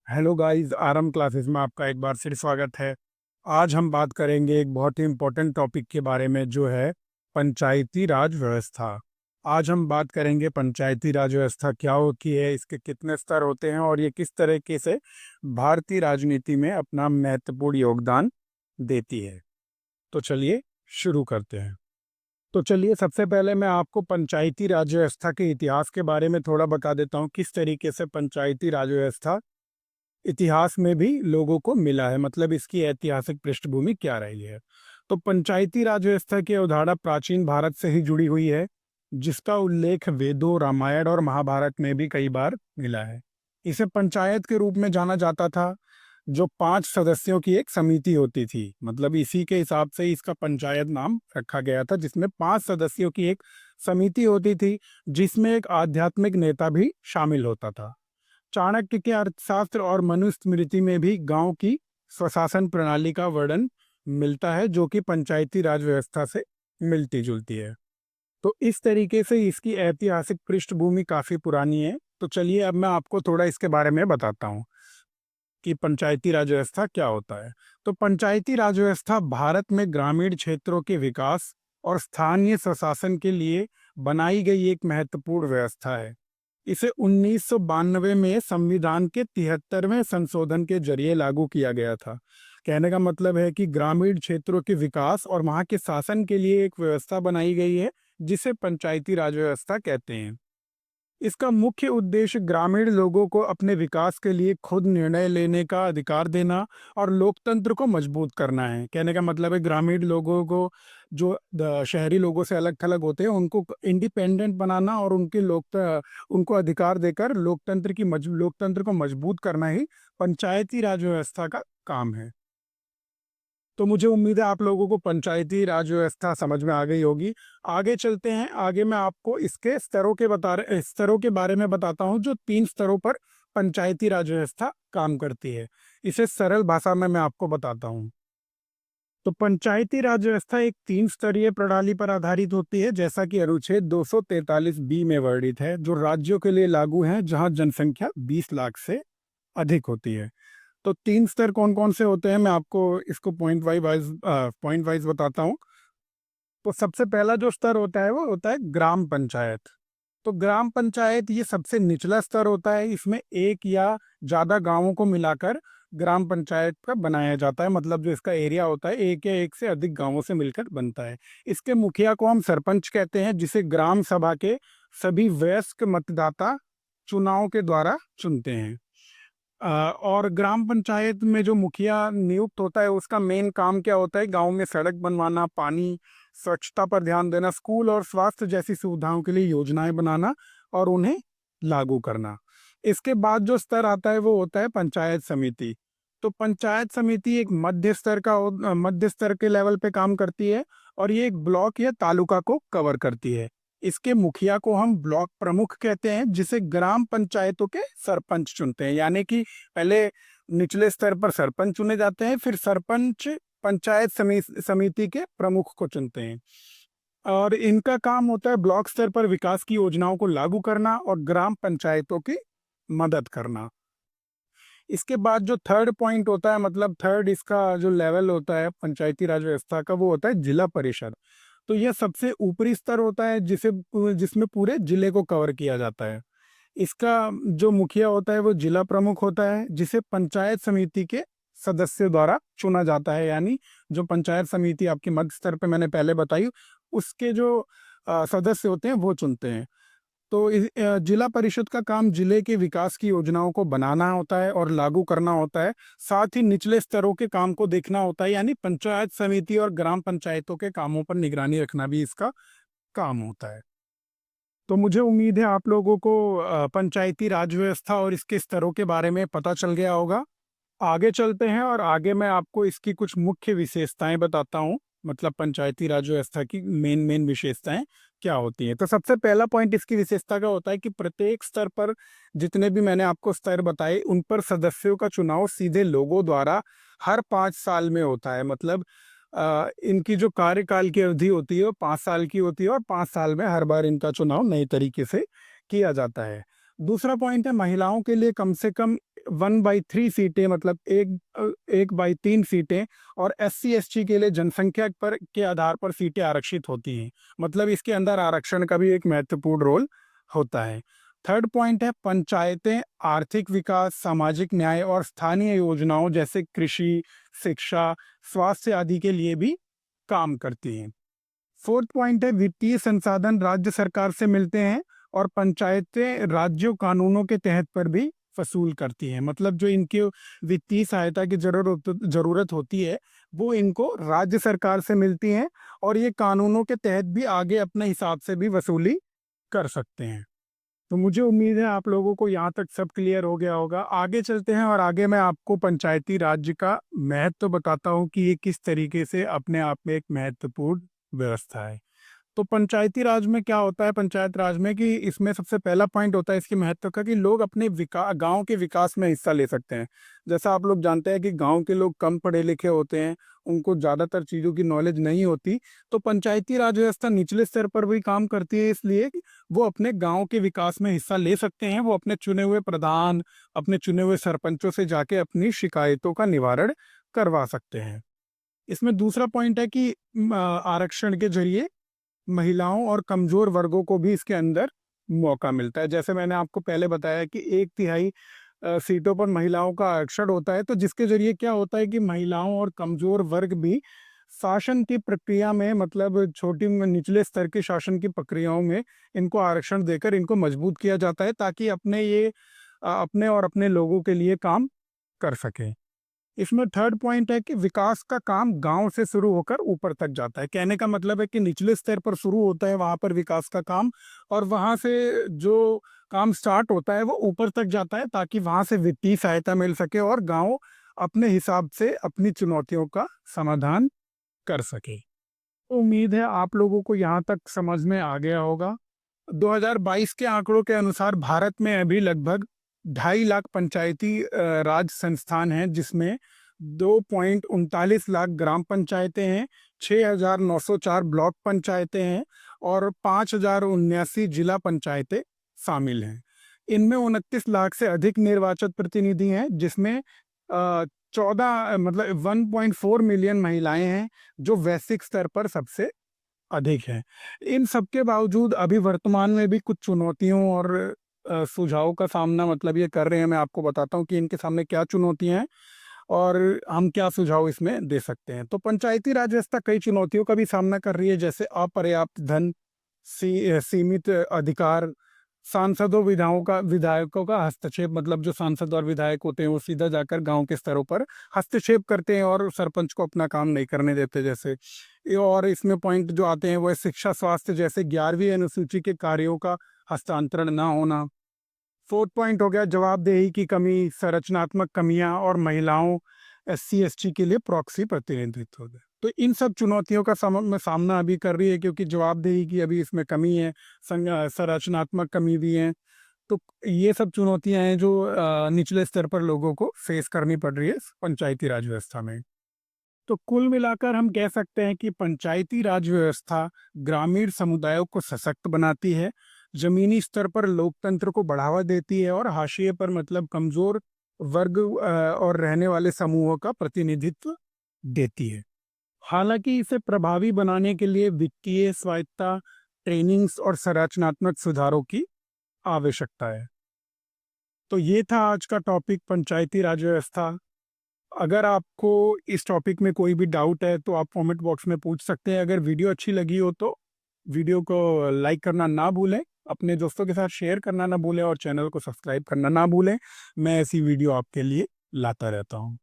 Hello guys, RM classes में आपका एक बार फिर स्वागत है। आज हम बात करेंगे एक बहुत ही इम्पोर्टेंट टॉपिक के बारे में, जो है पंचायती राज व्यवस्था। आज हम बात करेंगे पंचायती राज व्यवस्था क्या होती है, इसके कितने स्तर होते हैं और ये किस तरीके से भारतीय राजनीति में अपना महत्वपूर्ण योगदान देती है। तो चलिए शुरू करते हैं। तो चलिए सबसे पहले मैं आपको पंचायती राज व्यवस्था के इतिहास के बारे में थोड़ा बता देता हूँ, किस तरीके से पंचायती राज व्यवस्था इतिहास में भी लोगों को मिला है, मतलब इसकी ऐतिहासिक पृष्ठभूमि क्या रही है। तो पंचायती राज व्यवस्था की अवधारणा प्राचीन भारत से ही जुड़ी हुई है, जिसका उल्लेख वेदों, रामायण और महाभारत में भी कई बार मिला है। इसे पंचायत के रूप में जाना जाता था, जो 5 सदस्यों की एक समिति होती थी। मतलब इसी के हिसाब से इसका पंचायत नाम रखा गया था, जिसमें 5 सदस्यों की एक समिति होती थी, जिसमें एक आध्यात्मिक नेता भी शामिल होता था। चाणक्य के अर्थशास्त्र और मनुस्मृति में भी गांव की स्वशासन प्रणाली का वर्णन मिलता है, जो कि पंचायती राज व्यवस्था से मिलती जुलती है। तो इस तरीके से इसकी ऐतिहासिक पृष्ठभूमि काफी पुरानी है। तो चलिए अब मैं आपको थोड़ा इसके बारे में बताता हूँ कि पंचायती राज व्यवस्था क्या होता है। तो पंचायती राज व्यवस्था भारत में ग्रामीण क्षेत्रों के विकास और स्थानीय स्वशासन के लिए बनाई गई एक महत्वपूर्ण व्यवस्था है। इसे 1992 में संविधान के 73वें संशोधन के जरिए लागू किया गया था। कहने का मतलब है कि ग्रामीण क्षेत्रों के विकास और वहां के शासन के लिए एक व्यवस्था बनाई गई है, जिसे पंचायती राज व्यवस्था कहते हैं। इसका मुख्य उद्देश्य ग्रामीण लोगों को अपने विकास के लिए खुद निर्णय लेने का अधिकार देना और लोकतंत्र को मजबूत करना है। कहने का मतलब है ग्रामीण लोगों को, जो शहरी लोगों से अलग थलग होते हैं, उनको इंडिपेंडेंट बनाना और उनको अधिकार देकर लोकतंत्र को मजबूत करना ही पंचायती राज व्यवस्था का काम है। तो मुझे उम्मीद है आप लोगों को पंचायती राज व्यवस्था समझ में आ गई होगी। आगे चलते हैं। आगे मैं आपको इसके स्तरों के बारे में बताता हूँ, जो 3 स्तरों पर पंचायती राज व्यवस्था काम करती है। इसे सरल भाषा में मैं आपको बताता हूँ। तो पंचायती राज व्यवस्था एक 3 स्तरीय प्रणाली पर आधारित होती है, जैसा कि अनुच्छेद 243 बी में वर्णित है, जो राज्यों के लिए लागू है जहां जनसंख्या 20 लाख से अधिक होती है। तो 3 स्तर कौन कौन से होते हैं, मैं आपको इसको पॉइंट वाइज बताता हूँ। तो सबसे पहला जो स्तर होता है वो होता है ग्राम पंचायत। तो ग्राम पंचायत ये सबसे निचला स्तर होता है। इसमें एक या ज्यादा गांवों को मिलाकर ग्राम पंचायत का बनाया जाता है। मतलब जो इसका एरिया होता है, एक या एक से अधिक गांवों से मिलकर बनता है। इसके मुखिया को हम सरपंच कहते हैं, जिसे ग्राम सभा के सभी वयस्क मतदाता चुनाव के द्वारा चुनते हैं। और ग्राम पंचायत में जो मुखिया नियुक्त होता है, उसका मेन काम क्या होता है? गांव में सड़क बनवाना, पानी, स्वच्छता पर ध्यान देना, स्कूल और स्वास्थ्य जैसी सुविधाओं के लिए योजनाएं बनाना और उन्हें लागू करना। इसके बाद जो स्तर आता है वो होता है पंचायत समिति। तो पंचायत समिति एक मध्य स्तर के लेवल पे काम करती है, और ये एक ब्लॉक या तालुका को कवर करती है। इसके मुखिया को हम ब्लॉक प्रमुख कहते हैं, जिसे ग्राम पंचायतों के सरपंच चुनते हैं। यानी कि पहले निचले स्तर पर सरपंच चुने जाते हैं, फिर सरपंच समिति के प्रमुख को चुनते हैं। और इनका काम होता है ब्लॉक स्तर पर विकास की योजनाओं को लागू करना और ग्राम पंचायतों की मदद करना। इसके बाद जो थर्ड पॉइंट होता है, मतलब थर्ड इसका जो लेवल होता है पंचायती राज व्यवस्था का, वो होता है जिला परिषद। तो यह सबसे ऊपरी स्तर होता है, जिसमें पूरे जिले को कवर किया जाता है। इसका जो मुखिया होता है वो जिला प्रमुख होता है, जिसे पंचायत समिति के सदस्यों द्वारा चुना जाता है। यानी जो पंचायत समिति आपके मध्य स्तर पे मैंने पहले बताई, उसके जो सदस्य होते हैं वो चुनते हैं। तो जिला परिषद का काम जिले के विकास की योजनाओं को बनाना होता है और लागू करना होता है। साथ ही निचले स्तरों के काम को देखना होता है, यानी पंचायत समिति और ग्राम पंचायतों के कामों पर निगरानी रखना भी इसका काम होता है। तो मुझे उम्मीद है आप लोगों को पंचायती राज व्यवस्था और इसके स्तरों के बारे में पता चल गया होगा। आगे चलते हैं और आगे मैं आपको इसकी कुछ मुख्य विशेषताएं बताता हूँ। मतलब पंचायती राज व्यवस्था की मेन मेन विशेषताएं क्या होती हैं। तो सबसे पहला पॉइंट इसकी विशेषता का होता है कि प्रत्येक स्तर पर, जितने भी मैंने आपको स्तर बताए, उन पर सदस्यों का चुनाव सीधे लोगों द्वारा हर 5 साल में होता है। मतलब इनकी जो कार्यकाल की अवधि होती है वो 5 साल की होती है, और 5 साल में हर बार इनका चुनाव नए तरीके से किया जाता है। दूसरा पॉइंट है महिलाओं के लिए कम से कम 1/3 सीटें, मतलब 1/3 सीटें, और SC/ST के लिए जनसंख्या पर के आधार पर सीटें आरक्षित होती हैं। मतलब इसके अंदर आरक्षण का भी एक महत्वपूर्ण रोल होता है। थर्ड पॉइंट है, पंचायतें आर्थिक विकास, सामाजिक न्याय और स्थानीय योजनाओं जैसे कृषि, शिक्षा, स्वास्थ्य आदि के लिए भी काम करती हैं। फोर्थ पॉइंट है, वित्तीय संसाधन राज्य सरकार से मिलते हैं और पंचायतें राज्यों कानूनों के तहत पर भी वसूल करती हैं। मतलब जो इनकी वित्तीय सहायता की जरूरत होती है वो इनको राज्य सरकार से मिलती हैं, और ये कानूनों के तहत भी आगे अपने हिसाब से भी वसूली कर सकते हैं। तो मुझे उम्मीद है आप लोगों को यहाँ तक सब क्लियर हो गया होगा। आगे चलते हैं और आगे मैं आपको पंचायती राज्य का महत्व बताता हूँ कि ये किस तरीके से अपने आप में एक महत्वपूर्ण व्यवस्था है। तो पंचायती राज में क्या होता है, पंचायत राज में, कि इसमें सबसे पहला पॉइंट होता है इसके महत्व का कि लोग अपने गांव के विकास में हिस्सा ले सकते हैं। जैसा आप लोग जानते हैं कि गांव के लोग कम पढ़े लिखे होते हैं, उनको ज़्यादातर चीज़ों की नॉलेज नहीं होती। तो पंचायती राज व्यवस्था निचले स्तर पर भी काम करती है, इसलिए कि वो अपने गाँव के विकास में हिस्सा ले सकते हैं। वो अपने चुने हुए प्रधान, अपने चुने हुए सरपंचों से जाके अपनी शिकायतों का निवारण करवा सकते हैं। इसमें दूसरा पॉइंट है कि आरक्षण के जरिए महिलाओं और कमजोर वर्गों को भी इसके अंदर मौका मिलता है। जैसे मैंने आपको पहले बताया कि 1/3 सीटों पर महिलाओं का आरक्षण होता है, तो जिसके जरिए क्या होता है कि महिलाओं और कमजोर वर्ग भी शासन की प्रक्रिया में, मतलब छोटी निचले स्तर के शासन की प्रक्रियाओं में इनको आरक्षण देकर इनको मजबूत किया जाता है, ताकि अपने और अपने लोगों के लिए काम कर सके। इसमें थर्ड पॉइंट है कि विकास का काम गांव से शुरू होकर ऊपर तक जाता है। कहने का मतलब है कि निचले स्तर पर शुरू होता है वहां पर विकास का काम, और वहां से जो काम स्टार्ट होता है वो ऊपर तक जाता है, ताकि वहां से वित्तीय सहायता मिल सके और गांव अपने हिसाब से अपनी चुनौतियों का समाधान कर सके। उम्मीद है आप लोगों को यहाँ तक समझ में आ गया होगा। 2022 के आंकड़ों के अनुसार भारत में अभी लगभग 2.5 लाख पंचायती राज संस्थान हैं, जिसमें 2.39 लाख ग्राम पंचायतें हैं, 6,904 ब्लॉक पंचायतें हैं और 5,079 जिला पंचायतें शामिल हैं। इनमें 29 लाख से अधिक निर्वाचित प्रतिनिधि हैं, जिसमें 14 मतलब 1.4 मिलियन महिलाएं हैं, जो वैश्विक स्तर पर सबसे अधिक है। इन सबके बावजूद अभी वर्तमान में भी कुछ चुनौतियों और सुझावों का सामना मतलब ये कर रहे हैं। मैं आपको बताता हूँ कि इनके सामने क्या चुनौतियां हैं और हम क्या सुझाव इसमें दे सकते हैं। तो पंचायती राज व्यवस्था कई चुनौतियों का भी सामना कर रही है, जैसे अपर्याप्त धन, सीमित अधिकार, सांसदों विधायकों का हस्तक्षेप। मतलब जो सांसद और विधायक होते हैं वो सीधा जाकर गांव के स्तरों पर हस्तक्षेप करते हैं और सरपंच को अपना काम नहीं करने देते। जैसे और इसमें पॉइंट जो आते हैं वो शिक्षा, स्वास्थ्य जैसे 11वीं अनुसूची के कार्यों का हस्तांतरण ना होना। फोर्थ पॉइंट हो गया जवाबदेही की कमी, संरचनात्मक कमियां और महिलाओं, SC/ST के लिए प्रॉक्सी प्रतिनिधित्व हो गया। तो इन सब चुनौतियों का सामना अभी कर रही है, क्योंकि जवाबदेही की अभी इसमें कमी है, संरचनात्मक कमी भी है। तो ये सब चुनौतियां हैं जो निचले स्तर पर लोगों को फेस करनी पड़ रही है पंचायती राज व्यवस्था में। तो कुल मिलाकर हम कह सकते हैं कि पंचायती राज व्यवस्था ग्रामीण समुदायों को सशक्त बनाती है, जमीनी स्तर पर लोकतंत्र को बढ़ावा देती है और हाशिए पर मतलब कमजोर वर्ग और रहने वाले समूहों का प्रतिनिधित्व देती है। हालांकि इसे प्रभावी बनाने के लिए वित्तीय स्वायत्तता, ट्रेनिंग्स और संरचनात्मक सुधारों की आवश्यकता है। तो ये था आज का टॉपिक, पंचायती राज व्यवस्था। अगर आपको इस टॉपिक में कोई भी डाउट है तो आप कमेंट बॉक्स में पूछ सकते हैं। अगर वीडियो अच्छी लगी हो तो वीडियो को लाइक करना ना भूलें, अपने दोस्तों के साथ शेयर करना ना भूलें और चैनल को सब्सक्राइब करना ना भूलें। मैं ऐसी वीडियो आपके लिए लाता रहता हूँ।